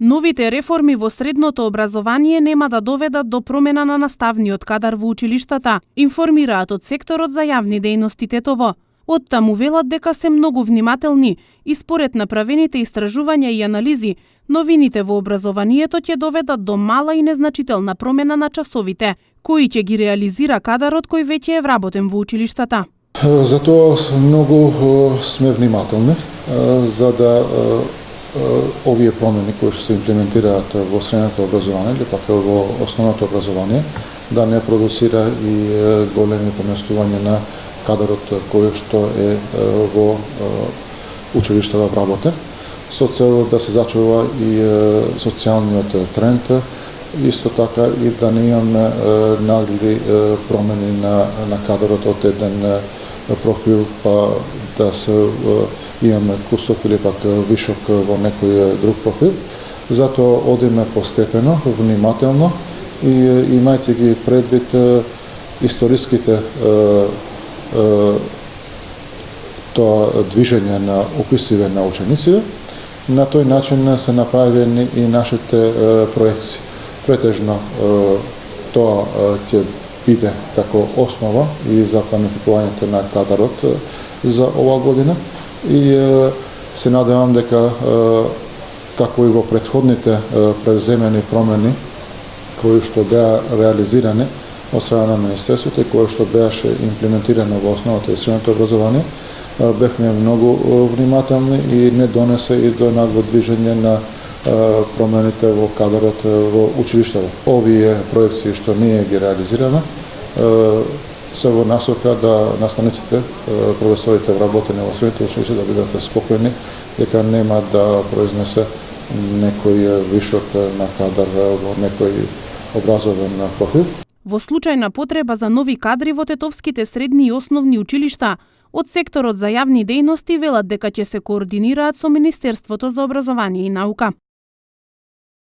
Новите реформи во средното образование нема да доведат до промена на наставниот кадар во училиштата, информираат од секторот за јавни дејности Тетово. Оттаму велат дека се многу внимателни и според направените истражувања и анализи, новините во образованието ќе доведат до мала и незначителна промена на часовите, кои ќе ги реализира кадарот кој веќе е вработен во училиштата. Затоа многу сме внимателни за да овие промени кои што се имплементираат во средното образование или пак во основното образование да не продуцира и големи поместувања на кадарот кој што е во училиштата вработен, со цел да се зачува и социјалниот тренд, исто така и да не имаме нагли промени на кадарот од еден профил па да се имаме кусок или пак вишок во некој друг профил. Затоа одиме постепено, внимателно и имајќи ги предвид историските тоа движење на уписиве на ученици, на тој начин се направени и нашите проекции. Претежно тоа ќе биде како основа и за планификувањето на кадарот за ова година и се надевам дека како и во претходните преземени промени кои што беа реализирани од страна на Министерството и кои што беше имплементирано во основното и средното образование, бевме многу внимателни и не донесе и до нагло движење на промените во кадарот во училиштето. Овие проекции што ние ги реализираме се во насока да наставниците, професорите вработени во средните училишта да бидат спокојни дека нема да произнесе некој вишок на кадар во некој образовен профил. Во случај на потреба за нови кадри во тетовските средни и основни училишта, од секторот за јавни дејности велат дека ќе се координираат со Министерството за образование и наука.